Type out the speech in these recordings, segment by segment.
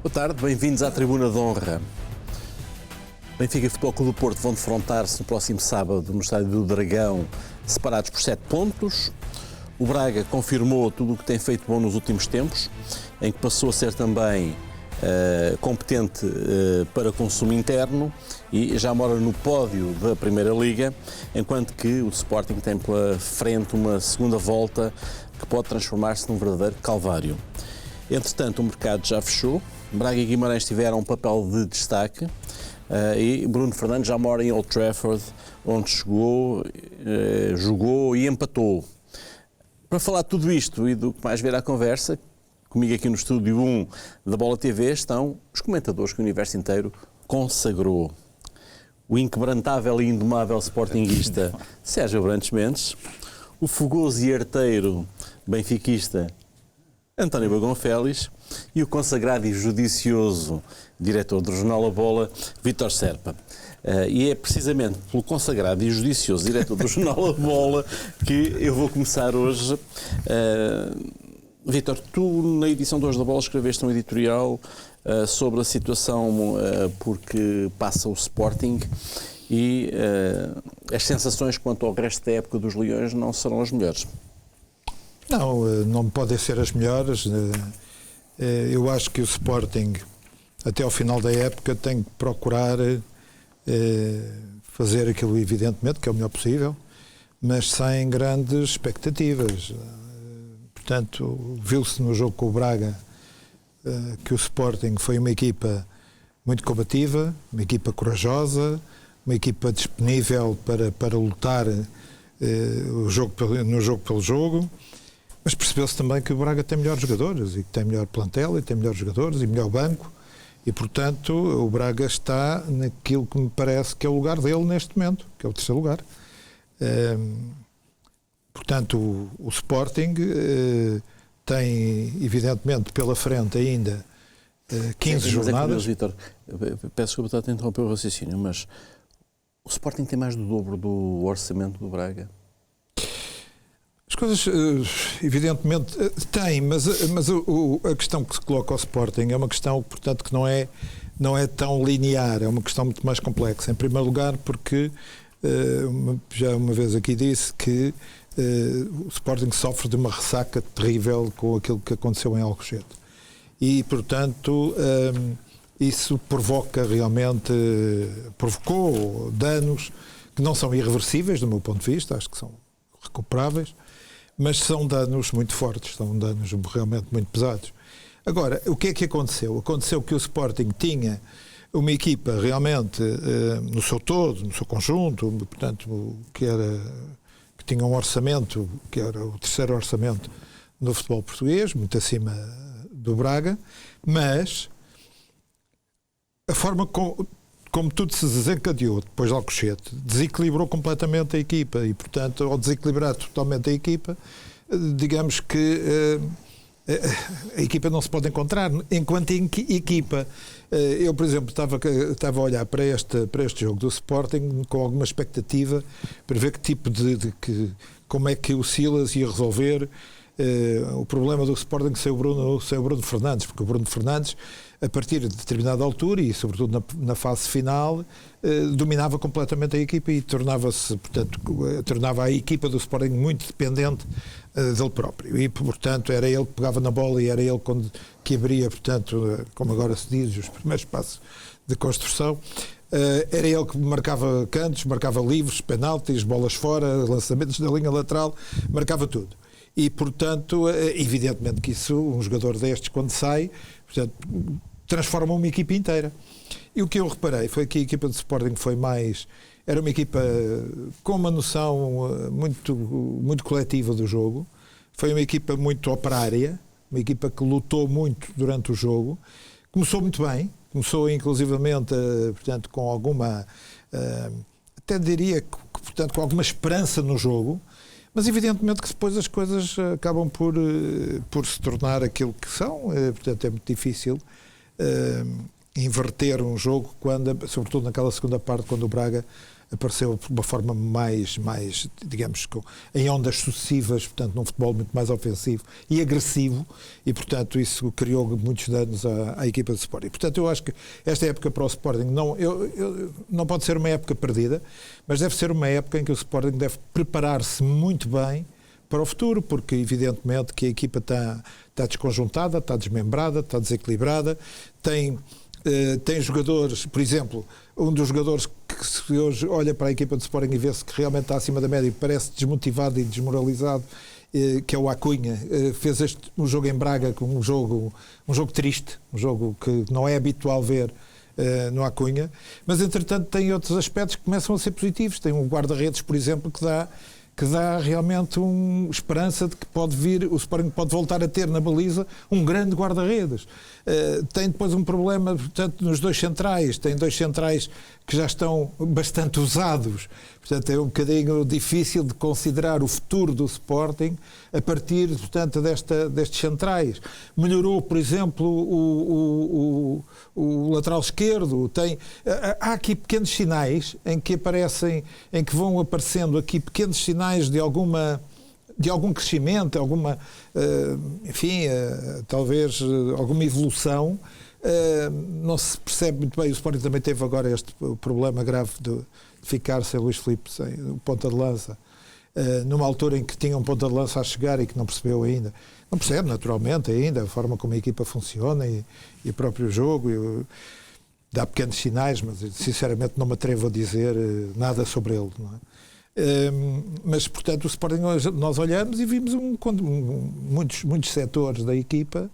Boa tarde, bem-vindos à Tribuna de Honra. Benfica e Futebol Clube do Porto vão defrontar-se no próximo sábado no Estádio do Dragão, separados por 7 pontos. O Braga confirmou tudo o que tem feito bom nos últimos tempos, em que passou a ser também competente para consumo interno e já mora no pódio da Primeira Liga, enquanto que o Sporting tem pela frente uma segunda volta que pode transformar-se num verdadeiro calvário. Entretanto, o mercado já fechou, Braga e Guimarães tiveram um papel de destaque e Bruno Fernandes já mora em Old Trafford, onde chegou, jogou e empatou. Para falar de tudo isto e do que mais ver à conversa, comigo aqui no estúdio 1 da Bola TV estão os comentadores que o universo inteiro consagrou. O inquebrantável e indomável sportinguista Sérgio Abrantes Mendes, o fogoso e arteiro benfiquista António Bagão Félix e o consagrado e judicioso diretor do jornal A Bola, Vítor Serpa. E é precisamente pelo consagrado e judicioso diretor do jornal A Bola que eu vou começar hoje. Vítor, tu na edição de hoje da Bola escreveste um editorial sobre a situação porque passa o Sporting e as sensações quanto ao resto da época dos Leões não serão as melhores. Não podem ser as melhores. Eu acho que o Sporting, até ao final da época, tem que procurar fazer aquilo, evidentemente, que é o melhor possível, mas sem grandes expectativas. Portanto, viu-se no jogo com o Braga que o Sporting foi uma equipa muito combativa, uma equipa corajosa, uma equipa disponível para lutar no jogo pelo jogo. Mas percebeu-se também que o Braga tem melhores jogadores e que tem melhor plantel e tem melhores jogadores e melhor banco e, portanto, o Braga está naquilo que me parece que é o lugar dele neste momento, que é o terceiro lugar. Portanto, o Sporting tem, evidentemente, pela frente ainda 15 jornadas. Vítor, peço desculpa estar a interromper o raciocínio, mas o Sporting tem mais do dobro do orçamento do Braga? As coisas, evidentemente, têm, mas a questão que se coloca ao Sporting é uma questão, portanto, que não é tão linear, é uma questão muito mais complexa. Em primeiro lugar, porque já uma vez aqui disse que o Sporting sofre de uma ressaca terrível com aquilo que aconteceu em Alcochete. E, portanto, isso provocou danos que não são irreversíveis, do meu ponto de vista, acho que são recuperáveis, mas são danos muito fortes, são danos realmente muito pesados. Agora, o que é que aconteceu? Aconteceu que o Sporting tinha uma equipa realmente, no seu todo, no seu conjunto, portanto, que tinha um orçamento, que era o terceiro orçamento no futebol português, muito acima do Braga, mas a forma como tudo se desencadeou depois de Alcochete, desequilibrou completamente a equipa e, portanto, ao desequilibrar totalmente a equipa, digamos que a equipa não se pode encontrar enquanto equipa. Eu, por exemplo, estava a olhar para este jogo do Sporting com alguma expectativa para ver que tipo como é que o Silas ia resolver o problema do Sporting sem o Bruno Fernandes, porque o Bruno Fernandes, a partir de determinada altura e sobretudo na fase final, dominava completamente a equipa e tornava a equipa do Sporting muito dependente dele próprio e, portanto, era ele que pegava na bola e era ele que abria, portanto, como agora se diz, os primeiros passos de construção. Era ele que marcava cantos, marcava livros, penaltis, bolas fora, lançamentos da linha lateral, marcava tudo. E, portanto, evidentemente que isso, um jogador destes, quando sai, portanto, transforma uma equipa inteira. E o que eu reparei foi que a equipa de Sporting era uma equipa com uma noção muito, muito coletiva do jogo, foi uma equipa muito operária, uma equipa que lutou muito durante o jogo, começou muito bem, começou inclusivamente, portanto, com alguma, até diria, portanto, com alguma esperança no jogo, mas evidentemente que depois as coisas acabam por se tornar aquilo que são, portanto é muito difícil inverter um jogo, sobretudo naquela segunda parte, quando o Braga apareceu de uma forma mais digamos, em ondas sucessivas, portanto, num futebol muito mais ofensivo e agressivo, e, portanto, isso criou muitos danos à equipa do Sporting. Portanto, eu acho que esta época para o Sporting não pode ser uma época perdida, mas deve ser uma época em que o Sporting deve preparar-se muito bem para o futuro, porque, evidentemente, que a equipa está desconjuntada, está desmembrada, está desequilibrada, tem jogadores, por exemplo, um dos jogadores que se hoje olha para a equipa de Sporting e vê-se que realmente está acima da média e parece desmotivado e desmoralizado, que é o Acunha, fez um jogo em Braga, um jogo triste, um jogo que não é habitual ver no Acunha, mas entretanto tem outros aspectos que começam a ser positivos. Tem um guarda-redes, por exemplo, que dá realmente esperança de que o Sporting pode voltar a ter na baliza um grande guarda-redes. Tem depois um problema, portanto, nos dois centrais. Tem dois centrais que já estão bastante usados. Portanto, é um bocadinho difícil de considerar o futuro do Sporting a partir, portanto, destes centrais. Melhorou, por exemplo, o lateral esquerdo. Há aqui pequenos sinais em que vão aparecendo aqui pequenos sinais de algum crescimento, talvez alguma evolução. Não se percebe muito bem. O Sporting também teve agora este problema grave de ficar sem Luís Filipe, sem o ponta de lança, numa altura em que tinha um ponta de lança a chegar e que não percebeu ainda. Não percebe, naturalmente, ainda a forma como a equipa funciona e o próprio jogo. Dá pequenos sinais, mas sinceramente não me atrevo a dizer nada sobre ele, não é? Mas, portanto, o Sporting, nós olhamos e vimos muitos setores da equipa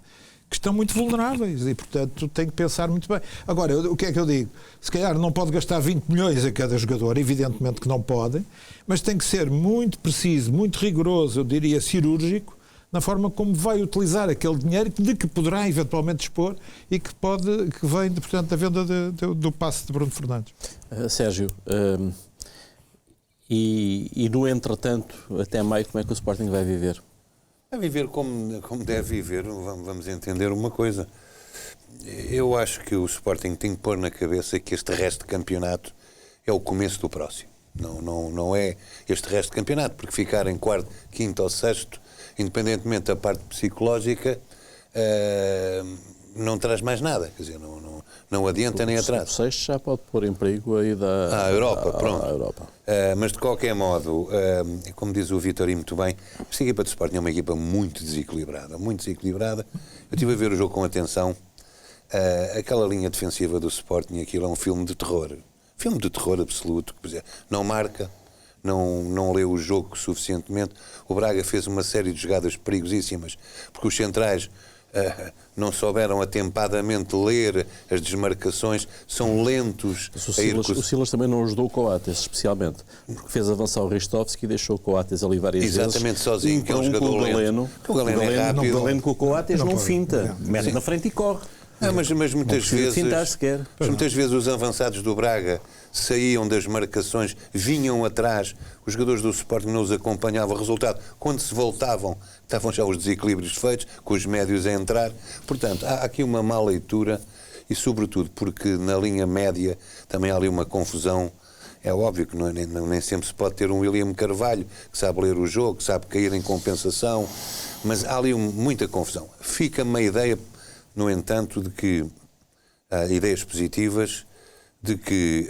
que estão muito vulneráveis e, portanto, tem que pensar muito bem. Agora, o que é que eu digo? Se calhar não pode gastar 20 milhões a cada jogador, evidentemente que não pode, mas tem que ser muito preciso, muito rigoroso, eu diria cirúrgico, na forma como vai utilizar aquele dinheiro de que poderá eventualmente dispor e que vem, portanto, da venda do passe de Bruno Fernandes. Sérgio, e no entretanto, até maio, como é que o Sporting vai viver? Vai viver como deve viver. Vamos entender uma coisa. Eu acho que o Sporting tem que pôr na cabeça que este resto de campeonato é o começo do próximo. Não é este resto de campeonato, porque ficar em quarto, quinto ou sexto, independentemente da parte psicológica, não traz mais nada. Quer dizer, não adianta nem atrás. O sexto já pode pôr em perigo a ida à Europa, pronto. À Europa. Mas de qualquer modo, como diz o Vítor e muito bem, esta equipa de Sporting é uma equipa muito desequilibrada, muito desequilibrada. Eu estive a ver o jogo com atenção. Aquela linha defensiva do Sporting, aquilo é um filme de terror. Filme de terror absoluto. Quer dizer, não marca, não lê o jogo suficientemente. O Braga fez uma série de jogadas perigosíssimas, porque os centrais não souberam atempadamente ler as desmarcações, são lentos. O Silas também não ajudou o Coates, especialmente, porque fez avançar o Ristovski e deixou o Coates ali várias vezes. Exatamente, sozinho, que é um jogador lento. O Galeno é rápido. O Galeno com o Coates não finta, mete na frente e corre. Mas muitas vezes os avançados do Braga saíam das marcações, vinham atrás, os jogadores do Sporting não os acompanhavam. O resultado, quando se voltavam, estavam já os desequilíbrios feitos, com os médios a entrar. Portanto, há aqui uma má leitura e, sobretudo, porque na linha média também há ali uma confusão. É óbvio que nem sempre se pode ter um William Carvalho que sabe ler o jogo, que sabe cair em compensação, mas há ali muita confusão. Fica-me uma ideia, no entanto, de que há ideias positivas, de que,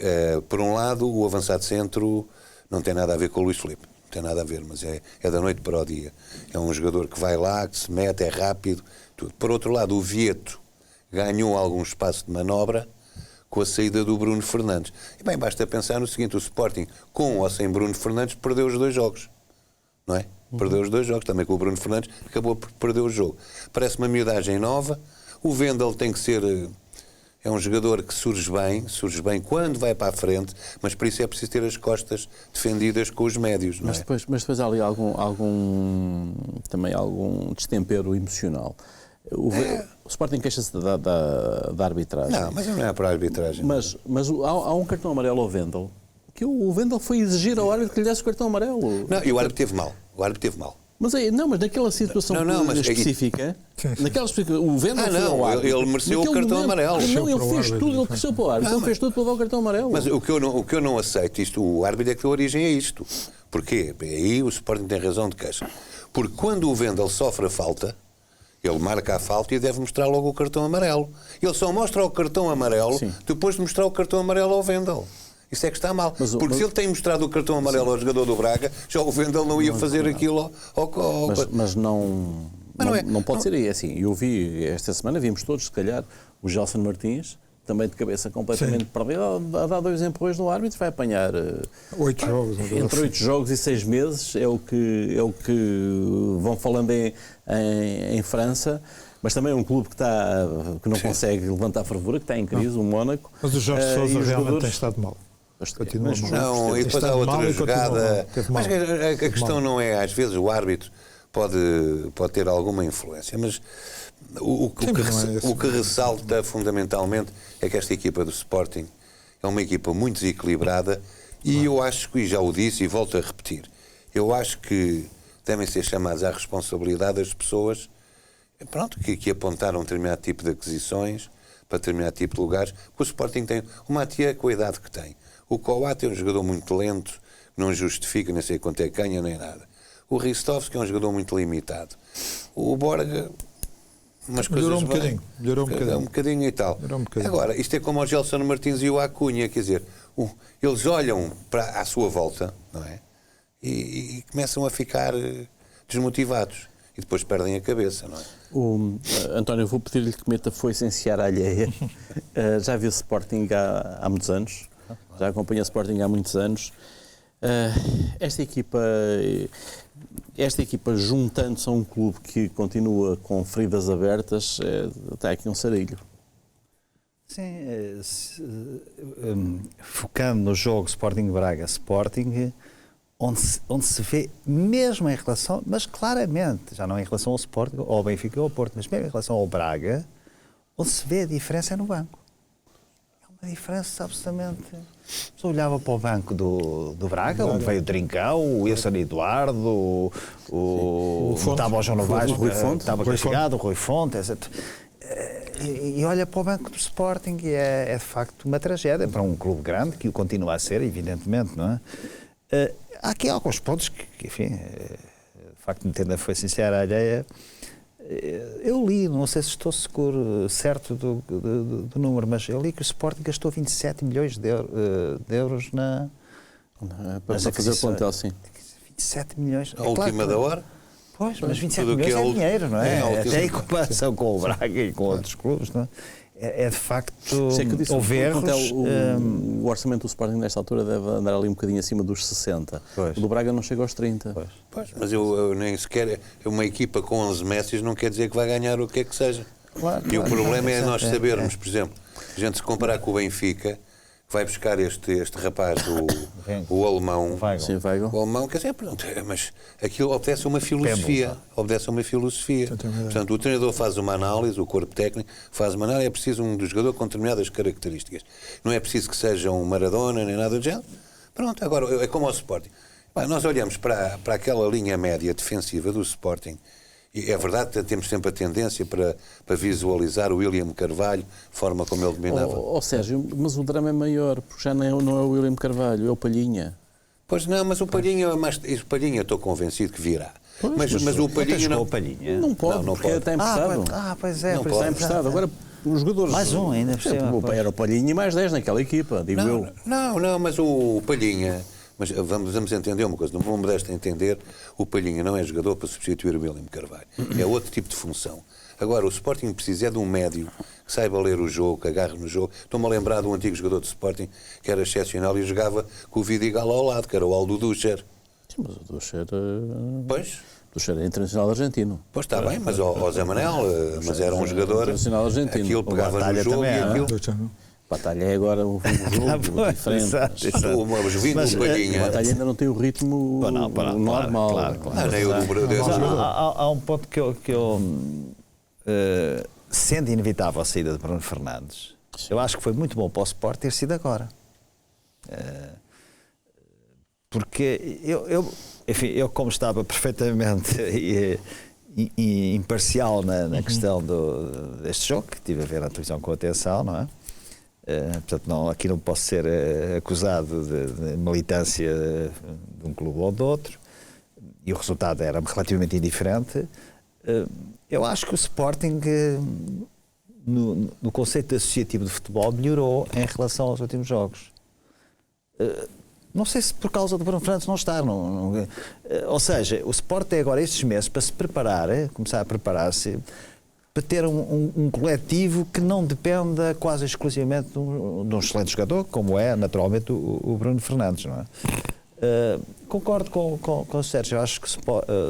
por um lado, o avançado centro não tem nada a ver com o Luís Filipe. Não tem nada a ver, mas é da noite para o dia. É um jogador que vai lá, que se mete, é rápido, tudo. Por outro lado, o Vieto ganhou algum espaço de manobra com a saída do Bruno Fernandes. E bem, basta pensar no seguinte, o Sporting, com ou sem Bruno Fernandes, perdeu os 2 jogos. Não é? Perdeu os 2 jogos, também com o Bruno Fernandes, acabou por perder o jogo. Parece uma miudagem nova. O Wendel tem que ser... É um jogador que surge bem quando vai para a frente, mas por isso é preciso ter as costas defendidas com os médios, não é? Mas depois há ali também algum destempero emocional. O Sporting queixa-se da arbitragem. Não, mas não é para a arbitragem. Mas há um cartão amarelo ao Wendel, que o Wendel foi exigir ao árbitro que lhe desse o cartão amarelo. Não, e o árbitro teve mal. Mas naquela situação específica, o Vendel foi ao árbitro. Ele mereceu o cartão amarelo. Não, ele fez tudo, ele cresceu para o árbitro. Ele fez tudo para levar o cartão amarelo. Mas o que eu não aceito, o árbitro é que deu origem a isto. Porquê? Aí o Sporting tem razão de queixa. Porque quando o Vendel sofre a falta, ele marca a falta e deve mostrar logo o cartão amarelo. Ele só mostra o cartão amarelo depois de mostrar o cartão amarelo ao Vendel. Isso é que está mal. Porque se ele tem mostrado o cartão amarelo ao jogador do Braga, já o Vendel não ia fazer aquilo ao... Mas não pode ser aí. Assim, eu vi, esta semana vimos todos, se calhar, o Gelson Martins, também de cabeça completamente perdido, a dar 2 empurrões no árbitro, vai apanhar 8 jogos. Entre 8 jogos e 6 meses, é o que vão falando em França. Mas também é um clube que não consegue levantar fervura, que está em crise, o Mónaco. Mas o Jorge Sousa realmente tem estado mal. Não, e depois há outra jogada. Mas a questão não é, às vezes o árbitro pode ter alguma influência, mas o que ressalta fundamentalmente é que esta equipa do Sporting é uma equipa muito desequilibrada e eu acho, e já o disse e volto a repetir, eu acho que devem ser chamados à responsabilidade as pessoas que apontaram um determinado tipo de aquisições para determinado tipo de lugares, porque o Sporting tem uma Matia com a idade que tem. O Coates é um jogador muito lento, não justifica, nem sei quanto é que ganha, nem nada. O Ristovski é um jogador muito limitado. O Borga, umas melhorou coisas melhorou um bocadinho e tal. Agora, isto é como o Gelson Martins e o Acunha, quer dizer, eles olham à sua volta, não é? E começam a ficar desmotivados. E depois perdem a cabeça, não é? António, eu vou pedir-lhe que meta foice em seara alheia. Já viu Sporting há muitos anos. Já acompanha Sporting há muitos anos. Esta equipa juntando-se a um clube que continua com feridas abertas, está aqui um sarilho. Sim, focando no jogo Sporting Braga, Sporting, onde se vê, mesmo em relação, mas claramente, já não em relação ao Sporting, ou ao Benfica ou ao Porto, mas mesmo em relação ao Braga, onde se vê a diferença é no banco. É uma diferença absolutamente... Eu olhava para o banco do Braga, onde veio o Trincão, o Wilson Eduardo, estava o João Novaes, estava castigado, o Rui Fonte, etc. E olha para o banco do Sporting e é de facto uma tragédia para um clube grande, que o continua a ser, evidentemente, não é? Há aqui alguns pontos que enfim, de facto, metendo a foi sincera alheia, eu li, não sei se estou seguro, certo do número, mas eu li que o Sporting gastou 27 milhões de euros para fazer o plantel, sim. 27 milhões. A última da hora? Pois, mas 27 milhões é dinheiro, não é? Até em comparação com o Braga e com outros clubes, não é? É de facto, houve erros. O orçamento do Sporting nesta altura deve andar ali um bocadinho acima dos 60. Pois. O do Braga não chega aos 30. Pois, mas eu nem sequer... Uma equipa com 11 Messi não quer dizer que vai ganhar o que é que seja. Claro, o problema é nós sabermos, por exemplo, a gente se comparar com o Benfica, vai buscar este rapaz, o alemão. Sim, o alemão, quer dizer, mas aquilo obedece a uma filosofia. Portanto, o treinador faz uma análise, o corpo técnico faz uma análise, é preciso um jogador com determinadas características. Não é preciso que seja um Maradona, nem nada do género. Pronto, agora, é como ao Sporting. Nós olhamos para aquela linha média defensiva do Sporting, e é verdade que temos sempre a tendência para visualizar o William Carvalho, a forma como ele dominava. Sérgio, mas o drama é maior, porque já não é o William Carvalho, é o Palhinha. Pois não, mas o Palhinha, estou convencido que virá. Mas o Palhinha não... Não pode, porque está emprestado. Pois é, está emprestado. Agora, os jogadores... Mais um ainda, por cima. Era o Palhinha e mais 10 naquela equipa, digo eu. Não, mas o Palhinha... Mas vamos entender uma coisa, não vou modesta entender, o Palhinha não é jogador para substituir o William Carvalho. É outro tipo de função. Agora, o Sporting precisa de um médio que saiba ler o jogo, que agarre no jogo. Estou-me a lembrar de um antigo jogador de Sporting que era excepcional e jogava com o Vidigal ao lado, que era o Aldo Ducher. Sim, mas o Ducher... Pois? Ducher é internacional argentino. Pois está bem, mas o Zé Manel, mas era um jogador... Internacional argentino. Aquilo pegava no jogo e aquilo... Batalha é agora um jogo diferente. Mas o Palhinha... A Batalha ainda não tem o ritmo normal. Claro. Há um ponto que eu sendo inevitável a saída de Bruno Fernandes, eu acho que foi muito bom para o Sport ter sido agora. Porque enfim, eu como estava perfeitamente imparcial na questão deste jogo, que estive a ver na televisão com atenção, não é? Portanto, aqui não posso ser acusado de militância de um clube ou de outro, e o resultado era relativamente indiferente. Eu acho que o Sporting, no conceito associativo de futebol, melhorou em relação aos últimos jogos. Não sei se por causa do Bruno Fernandes não estar. Ou seja, o Sporting agora, estes meses, para se preparar, começar a preparar-se, para ter um coletivo que não dependa quase exclusivamente de um excelente jogador, como é naturalmente o Bruno Fernandes, não é? Concordo com o Sérgio, eu acho que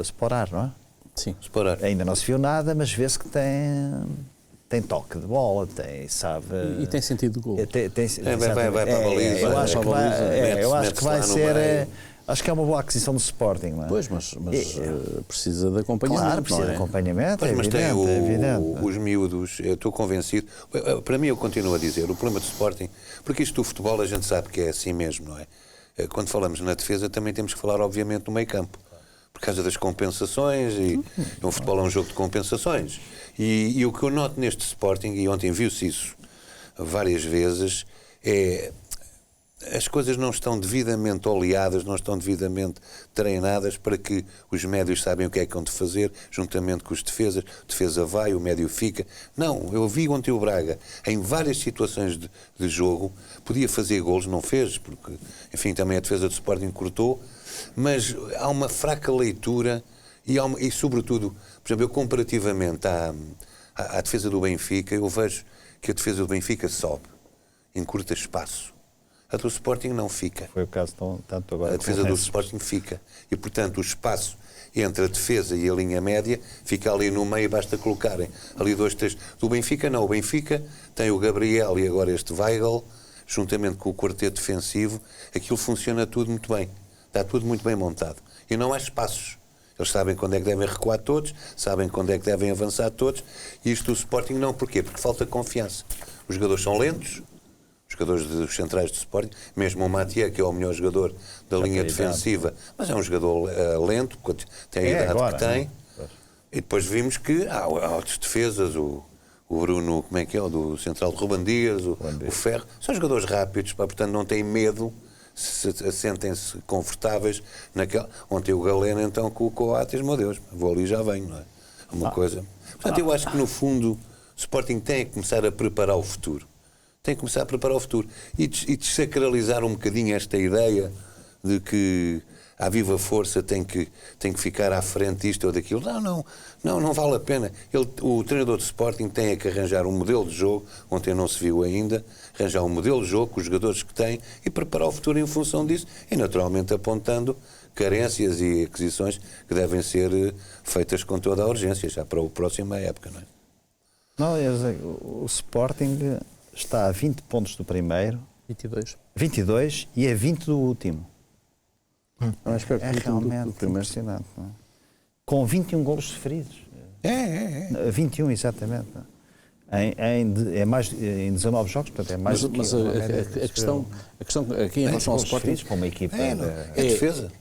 Sporar, não é? Sim, Sporar. Ainda não se viu nada, mas vê-se que tem toque de bola, sabe... E tem sentido de gol. Vai para a baliza. Eu acho que vai ser... Acho que é uma boa aquisição do Sporting, não é? Pois, mas precisa de acompanhamento. Claro, precisa de acompanhamento, Pois, mas tem evidente. os miúdos, eu estou convencido. Para mim, eu continuo a dizer, o problema do Sporting, porque isto do futebol a gente sabe que é assim mesmo, não é? Quando falamos na defesa também temos que falar, obviamente, no meio campo. Por causa das compensações, e o futebol é um jogo de compensações. E o que eu noto neste Sporting, e ontem viu-se isso várias vezes, é... As coisas não estão devidamente oleadas, não estão devidamente treinadas para que os médios sabem o que é que hão de fazer, juntamente com os defesas. O defesa vai, o médio fica. Não, eu vi ontem o Braga, em várias situações de jogo, podia fazer golos, não fez, porque, enfim, também a defesa do Sporting cortou, mas há uma fraca leitura e sobretudo, por exemplo, eu comparativamente à defesa do Benfica, eu vejo que a defesa do Benfica sobe, encurta espaço. A do Sporting não fica. Foi o caso tanto agora. A defesa do Sporting fica. E, portanto, o espaço entre a defesa e a linha média fica ali no meio, basta colocarem ali 2, 3. Do Benfica, não. O Benfica tem o Gabriel e agora este Weigl, juntamente com o quarteto defensivo. Aquilo funciona tudo muito bem. Está tudo muito bem montado. E não há espaços. Eles sabem quando é que devem recuar todos, sabem quando é que devem avançar todos. E isto do Sporting não. Porquê? Porque falta confiança. Os jogadores são lentos. Jogadores dos centrais do Sporting, mesmo o Mathieu, que é o melhor jogador da linha defensiva, mas é um jogador lento, tem a idade agora, que tem. E depois vimos que há outras defesas, o Bruno, como é que é, o do central de Ruben Dias, o Ferro, são jogadores rápidos, portanto não têm medo, sentem-se confortáveis naquela. Ontem o Galeno então com o Coates, meu Deus, vou ali e já venho, não é? Uma coisa. Portanto, eu acho que no fundo o Sporting tem que começar a preparar o futuro. Tem que começar a preparar o futuro e desacralizar um bocadinho esta ideia de que à viva força tem que ficar à frente disto ou daquilo. Não vale a pena. O treinador de Sporting tem que arranjar um modelo de jogo, ontem não se viu ainda, arranjar um modelo de jogo com os jogadores que tem e preparar o futuro em função disso e naturalmente apontando carências e aquisições que devem ser feitas com toda a urgência já para a próxima época, não é? Não, o Sporting está a 20 pontos do primeiro. 22 e a 20 do último. É realmente impressionante. Não é? Com 21 golos sofridos. 21, exatamente. Em 19 jogos, portanto é mais do que... Mas a questão aqui em relação ao Sporting... para uma equipa... É defesa.